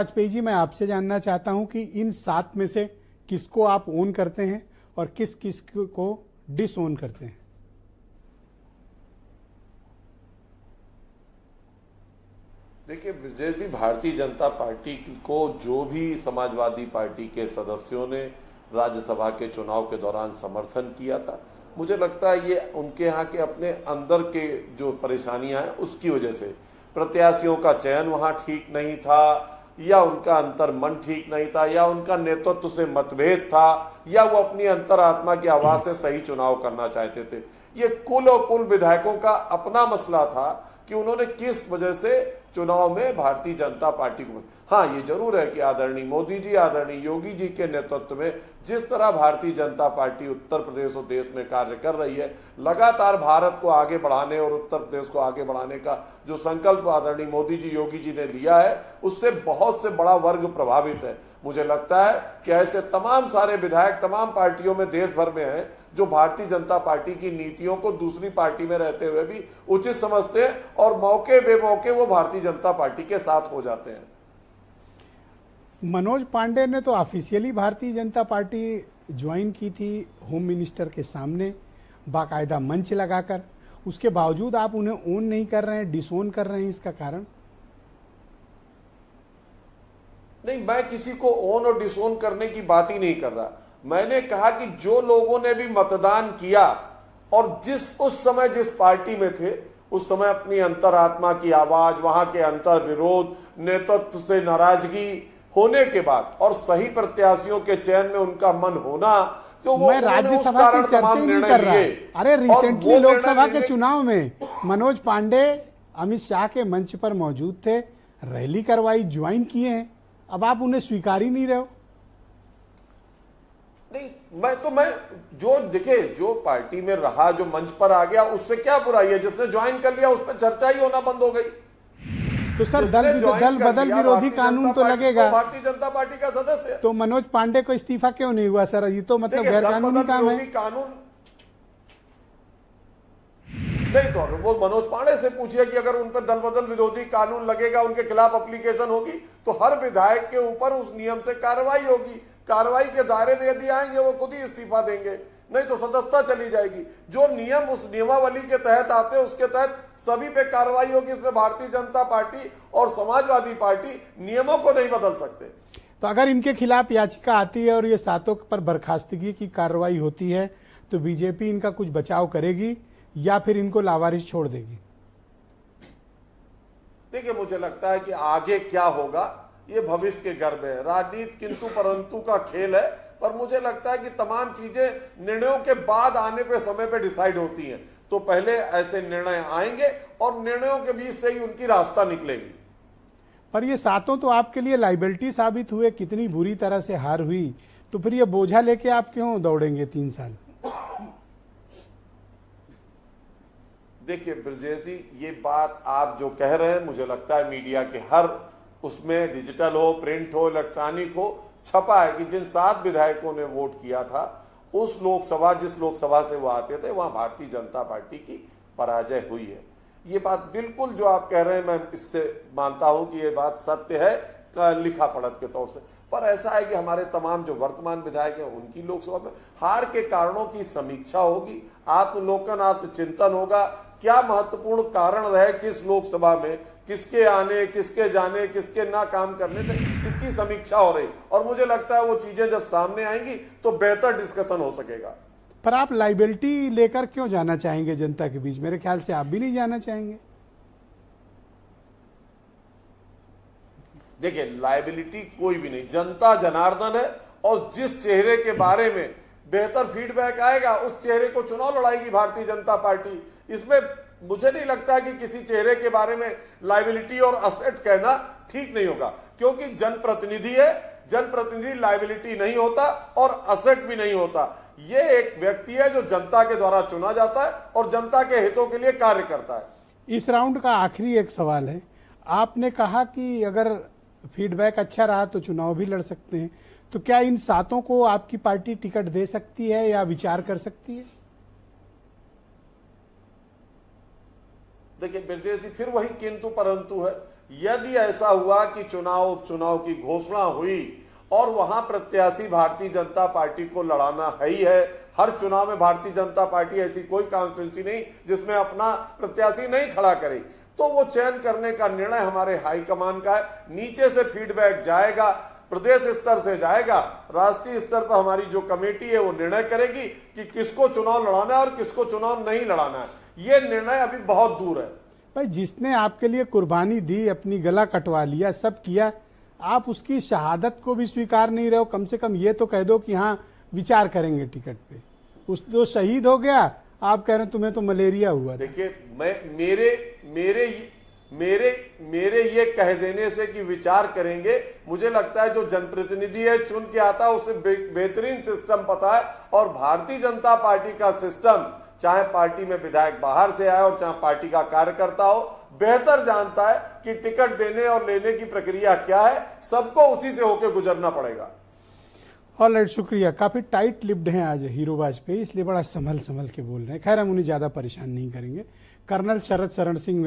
वाजपेयी जी, मैं आपसे जानना चाहता हूं कि इन 7 में से किसको आप ओन करते हैं और किस किस को डिसओन करते हैं। देखिए ब्रजेश जी, भारतीय जनता पार्टी को जो भी समाजवादी पार्टी के सदस्यों ने राज्यसभा के चुनाव के दौरान समर्थन किया था, मुझे लगता है ये उनके यहाँ के अपने अंदर के जो परेशानियां हैं उसकी वजह से, प्रत्याशियों का चयन वहां ठीक नहीं था, या उनका अंतर मन ठीक नहीं था, या उनका नेतृत्व से मतभेद था, या वो अपनी अंतरात्मा की आवाज से सही चुनाव करना चाहते थे। ये कुल और कुल विधायकों का अपना मसला था कि उन्होंने किस वजह से चुनाव में भारतीय जनता पार्टी को। हाँ, ये जरूर है कि आदरणीय मोदी जी, आदरणीय योगी जी के नेतृत्व में जिस तरह भारतीय जनता पार्टी उत्तर प्रदेश और देश में कार्य कर रही है, लगातार भारत को आगे बढ़ाने और उत्तर प्रदेश को आगे बढ़ाने का जो संकल्प आदरणीय मोदी जी, योगी जी ने लिया है, उससे बहुत से बड़ा वर्ग प्रभावित है। मुझे लगता है कि ऐसे तमाम सारे विधायक तमाम पार्टियों में देश भर में हैं जो भारतीय जनता पार्टी की नीतियों को दूसरी पार्टी में रहते हुए भी उचित समझते हैं और मौके बेमौके वो भारतीय जनता पार्टी के साथ हो जाते हैं। मनोज पांडे ने तो officially Bharatiya Janata party join की थी होम मिनिस्टर के सामने बाकायदा मंच लगाकर, उसके बावजूद आप उन्हें ओन नहीं कर रहे हैं, डिसओन कर रहे हैं, इसका कारण? नहीं, मैं किसी को ओन और डिसओन करने की बात ही नहीं कर रहा। मैंने कहा कि जो लोगों ने भी मतदान किया और उस समय जिस पार्टी में थे, उस समय अपनी अंतरात्मा की आवाज, वहां के अंतर विरोध, नेतृत्व से नाराजगी होने के बाद और सही प्रत्याशियों के चयन में उनका मन होना, जो वो मैं राज्यसभा की चर्चा ही नहीं कर रहा। अरे रिसेंटली लोकसभा के चुनाव में मनोज पांडे अमित शाह के मंच पर मौजूद थे, रैली करवाई, ज्वाइन किए हैं, अब आप उन्हें स्वीकार ही नहीं रहे हो। नहीं, मैं जो देखिए, जो पार्टी में रहा, जो मंच पर आ गया, उससे क्या बुराई है? जिसने ज्वाइन कर लिया उस पर चर्चा ही होना बंद हो गई। तो सर दल बदल विरोधी कानून तो लगेगा। भारतीय जनता पार्टी का सदस्य तो मनोज पांडे को इस्तीफा क्यों नहीं हुआ सर? ये तो मतलब गैर कानूनी काम है। कानून नहीं, तो वो मनोज पांडे से पूछिए कि अगर उन पर दल बदल विरोधी कानून लगेगा, उनके खिलाफ एप्लीकेशन होगी, तो हर विधायक के ऊपर उस नियम से कार्रवाई होगी। कार्रवाई के दायरे में यदि आएंगे वो खुद ही इस्तीफा देंगे, नहीं तो सदस्यता चली जाएगी। जो नियम उस नियमावली के तहत आते हैं उसके तहत सभी पे कार्रवाई होगी। इसमें भारतीय जनता पार्टी और समाजवादी पार्टी नियमों को नहीं बदल सकते। तो अगर इनके खिलाफ याचिका आती है और ये 7 पर बर्खास्तगी की कार्रवाई होती है, तो बीजेपी इनका कुछ बचाव करेगी या फिर इनको लावारिस छोड़ देगी? देखिए, मुझे लगता है कि आगे क्या होगा ये भविष्य के गर्भ है। राजनीति किंतु परंतु का खेल है, पर मुझे लगता है कि तमाम चीजें निर्णयों के बाद आने पे, समय पे डिसाइड होती हैं। तो पहले ऐसे निर्णय आएंगे और निर्णयों के बीच से ही उनकी रास्ता निकलेगी। पर ये 7 तो आपके लिए लाइबिलिटी साबित हुए, कितनी बुरी तरह से हार हुई, तो फिर ये बोझा लेके आप क्यों दौड़ेंगे 3 साल? देखिए ब्रजेश जी, ये बात आप जो कह रहे हैं, मुझे लगता है मीडिया के हर उसमें, डिजिटल हो, प्रिंट हो, इलेक्ट्रॉनिक हो, छपा है कि जिन 7 विधायकों ने वोट किया था उस लोकसभा, जिस लोकसभा से वो आते थे, वहां भारतीय जनता पार्टी की पराजय हुई है। ये बात बिल्कुल जो आप कह रहे हैं, मैं इससे मानता हूं कि ये बात सत्य है लिखा पढ़त के तौर से। पर ऐसा है कि हमारे तमाम जो वर्तमान विधायक हैं उनकी लोकसभा में हार के कारणों की समीक्षा होगी, आत्मलोकन, आत्मचिंतन होगा। क्या महत्वपूर्ण कारण रहे किस लोकसभा में, किसके आने, किसके जाने, किसके ना काम करने से, इसकी समीक्षा हो रही। और मुझे लगता है वो चीजें जब सामने आएंगी तो बेहतर डिस्कशन हो सकेगा। पर आप लाइबिलिटी लेकर क्यों जाना चाहेंगे जनता के बीच? मेरे ख्याल से आप भी नहीं जाना चाहेंगे। देखिए, लाइबिलिटी कोई भी नहीं, जनता जनार्दन है और जिस चेहरे के बारे में बेहतर फीडबैक आएगा उस चेहरे को चुनाव लड़ाएगी भारतीय जनता पार्टी। इसमें मुझे नहीं लगता कि किसी चेहरे के बारे में लाइबिलिटी और असेट कहना ठीक नहीं होगा, क्योंकि जनप्रतिनिधि है, जनप्रतिनिधि लाइबिलिटी नहीं होता और असेट भी नहीं होता। ये एक व्यक्ति है जो जनता के द्वारा चुना जाता है और जनता के हितों के लिए कार्य करता है। इस राउंड का आखिरी एक सवाल है, आपने कहा कि अगर फीडबैक अच्छा रहा तो चुनाव भी लड़ सकते हैं, तो क्या इन 7 को आपकी पार्टी टिकट दे सकती है या विचार कर सकती है? देखिए ब्रजेश जी, फिर वही किंतु परंतु है। यदि ऐसा हुआ कि चुनाव उपचुनाव की घोषणा हुई और वहां प्रत्याशी भारतीय जनता पार्टी को लड़ाना है ही है, हर चुनाव में भारतीय जनता पार्टी ऐसी कोई कॉन्स्टिट्यूंसी नहीं जिसमें अपना प्रत्याशी नहीं खड़ा करे, तो वो चयन करने का निर्णय हमारे हाईकमान का है। नीचे से फीडबैक जाएगा, प्रदेश स्तर से जाएगा, राष्ट्रीय स्तर पर हमारी जो कमेटी है वो निर्णय करेगी कि किसको चुनाव लड़ाना है और किसको चुनाव नहीं लड़ाना है। ये निर्णय अभी बहुत दूर है। भाई जिसने आपके लिए कुर्बानी दी, अपनी गला कटवा लिया, सब किया, आप उसकी शहादत को भी स्वीकार नहीं रहे हो। कम से कम ये तो कह दो कि हाँ विचार करेंगे टिकट पे। उस तो शहीद हो गया, आप कह रहे हैं तुम्हें तो मलेरिया हुआ। देखिए, मेरे ये कह देने से कि विचार करेंगे, मुझे लगता है जो जनप्रतिनिधि है चुन के आता है उसे बेहतरीन सिस्टम पता है। और भारतीय जनता पार्टी का सिस्टम, चाहे पार्टी में विधायक बाहर से आए और चाहे पार्टी का कार्यकर्ता हो, बेहतर जानता है कि टिकट देने और लेने की प्रक्रिया क्या है। सबको उसी से होकर गुजरना पड़ेगा। ऑलराइट, शुक्रिया। काफी टाइट लिप्ड हैं आज हीरो वाजपेयी, इसलिए बड़ा संभल के बोल रहे हैं। खैर हम उन्हें ज्यादा परेशान नहीं करेंगे। कर्नल शरद शरण सिंह